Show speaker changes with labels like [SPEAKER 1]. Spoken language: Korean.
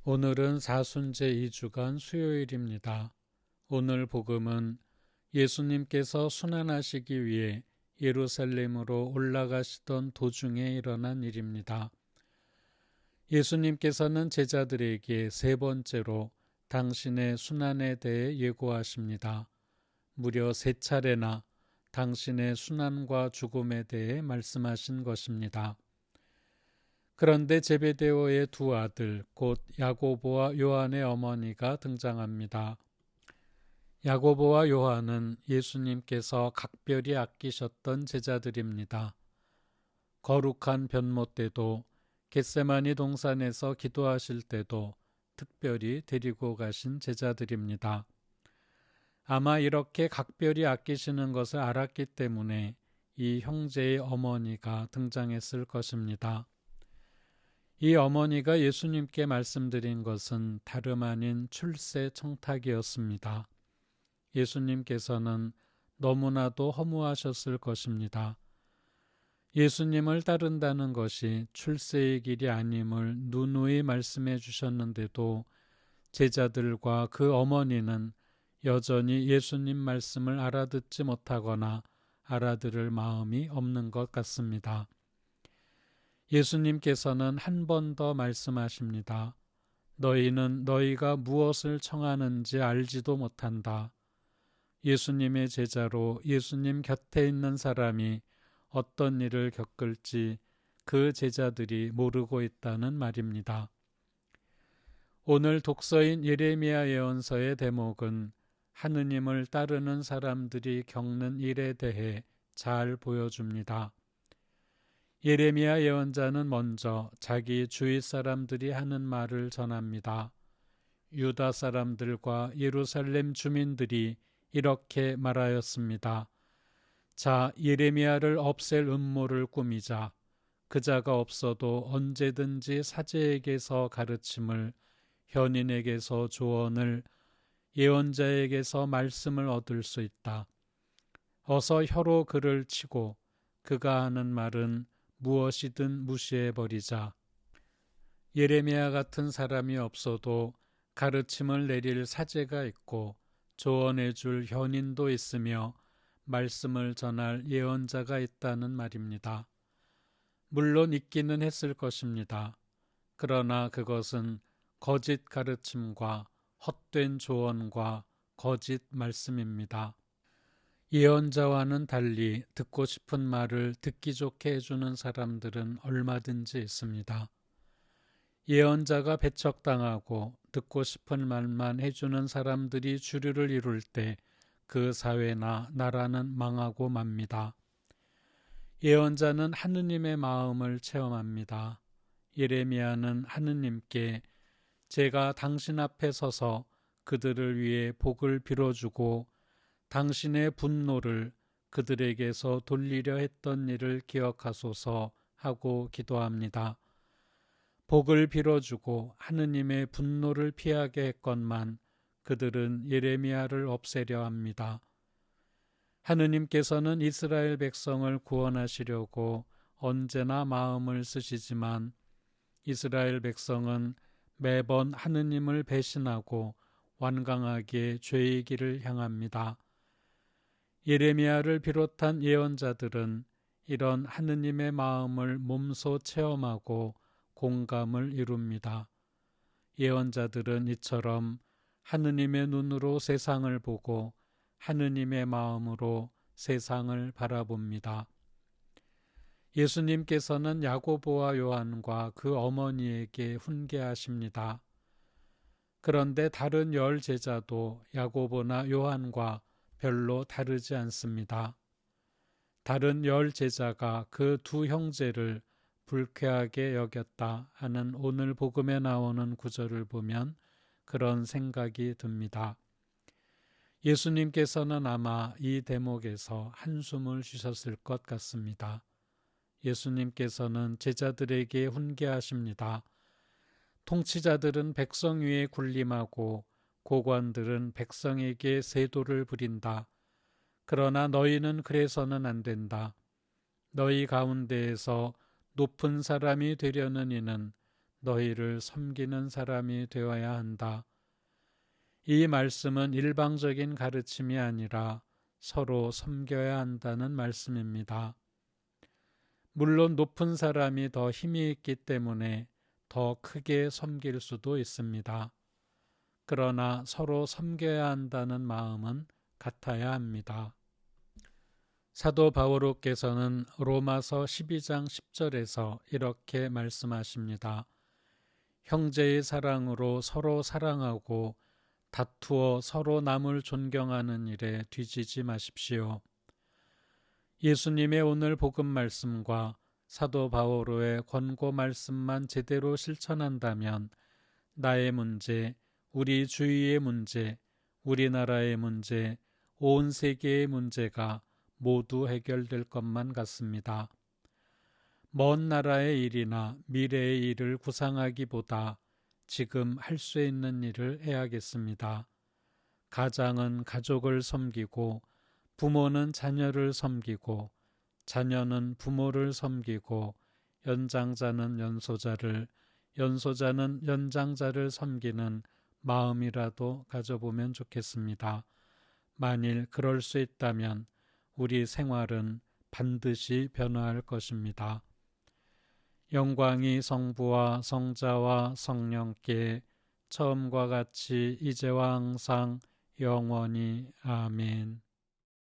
[SPEAKER 1] 오늘은 사순제 2주간 수요일입니다. 오늘 복음은 예수님께서 순환하시기 위해 예루살렘으로 올라가시던 도중에 일어난 일입니다. 예수님께서는 제자들에게 세 번째로 당신의 순환에 대해 예고하십니다. 무려 세 차례나 당신의 순환과 죽음에 대해 말씀하신 것입니다. 그런데 제베데오의 두 아들, 곧 야고보와 요한의 어머니가 등장합니다. 야고보와 요한은 예수님께서 각별히 아끼셨던 제자들입니다. 거룩한 변모 때도 겟세마니 동산에서 기도하실 때도 특별히 데리고 가신 제자들입니다. 아마 이렇게 각별히 아끼시는 것을 알았기 때문에 이 형제의 어머니가 등장했을 것입니다. 이 어머니가 예수님께 말씀드린 것은 다름 아닌 출세 청탁이었습니다. 예수님께서는 너무나도 허무하셨을 것입니다. 예수님을 따른다는 것이 출세의 길이 아님을 누누이 말씀해 주셨는데도 제자들과 그 어머니는 여전히 예수님 말씀을 알아듣지 못하거나 알아들을 마음이 없는 것 같습니다. 예수님께서는 한 번 더 말씀하십니다. 너희는 너희가 무엇을 청하는지 알지도 못한다. 예수님의 제자로 예수님 곁에 있는 사람이 어떤 일을 겪을지 그 제자들이 모르고 있다는 말입니다. 오늘 독서인 예레미야 예언서의 대목은 하느님을 따르는 사람들이 겪는 일에 대해 잘 보여줍니다. 예레미야 예언자는 먼저 자기 주위 사람들이 하는 말을 전합니다. 유다 사람들과 예루살렘 주민들이 이렇게 말하였습니다. 자, 예레미야를 없앨 음모를 꾸미자. 그자가 없어도 언제든지 사제에게서 가르침을, 현인에게서 조언을, 예언자에게서 말씀을 얻을 수 있다. 어서 혀로 그를 치고 그가 하는 말은 무엇이든 무시해버리자. 예레미야 같은 사람이 없어도 가르침을 내릴 사제가 있고 조언해줄 현인도 있으며 말씀을 전할 예언자가 있다는 말입니다. 물론 있기는 했을 것입니다. 그러나 그것은 거짓 가르침과 헛된 조언과 거짓 말씀입니다. 예언자와는 달리 듣고 싶은 말을 듣기 좋게 해주는 사람들은 얼마든지 있습니다. 예언자가 배척당하고 듣고 싶은 말만 해주는 사람들이 주류를 이룰 때 그 사회나 나라는 망하고 맙니다. 예언자는 하느님의 마음을 체험합니다. 예레미야는 하느님께 제가 당신 앞에 서서 그들을 위해 복을 빌어주고 당신의 분노를 그들에게서 돌리려 했던 일을 기억하소서 하고 기도합니다. 복을 빌어주고 하느님의 분노를 피하게 했건만 그들은 예레미야를 없애려 합니다. 하느님께서는 이스라엘 백성을 구원하시려고 언제나 마음을 쓰시지만 이스라엘 백성은 매번 하느님을 배신하고 완강하게 죄의 길을 향합니다. 예레미야를 비롯한 예언자들은 이런 하느님의 마음을 몸소 체험하고 공감을 이룹니다. 예언자들은 이처럼 하느님의 눈으로 세상을 보고 하느님의 마음으로 세상을 바라봅니다. 예수님께서는 야고보와 요한과 그 어머니에게 훈계하십니다. 그런데 다른 열 제자도 야고보나 요한과 별로 다르지 않습니다. 다른 열 제자가 그 두 형제를 불쾌하게 여겼다 하는 오늘 복음에 나오는 구절을 보면 그런 생각이 듭니다. 예수님께서는 아마 이 대목에서 한숨을 쉬셨을 것 같습니다. 예수님께서는 제자들에게 훈계하십니다. 통치자들은 백성 위에 군림하고 고관들은 백성에게 세도를 부린다. 그러나 너희는 그래서는 안 된다. 너희 가운데에서 높은 사람이 되려는 이는 너희를 섬기는 사람이 되어야 한다. 이 말씀은 일방적인 가르침이 아니라 서로 섬겨야 한다는 말씀입니다. 물론 높은 사람이 더 힘이 있기 때문에 더 크게 섬길 수도 있습니다. 그러나 서로 섬겨야 한다는 마음은 같아야 합니다. 사도 바오로께서는 로마서 12장 10절에서 이렇게 말씀하십니다. 형제의 사랑으로 서로 사랑하고 다투어 서로 남을 존경하는 일에 뒤지지 마십시오. 예수님의 오늘 복음 말씀과 사도 바오로의 권고 말씀만 제대로 실천한다면 나의 문제, 우리 주위의 문제, 우리나라의 문제, 온 세계의 문제가 모두 해결될 것만 같습니다. 먼 나라의 일이나 미래의 일을 구상하기보다 지금 할 수 있는 일을 해야겠습니다. 가장은 가족을 섬기고 부모는 자녀를 섬기고 자녀는 부모를 섬기고 연장자는 연소자를 연소자는 연장자를 섬기는 마음이라도 가져보면 좋겠습니다. 만일 그럴 수 있다면 우리 생활은 반드시 변화할 것입니다. 영광이 성부와 성자와 성령께 처음과 같이 이제와 항상 영원히 아멘.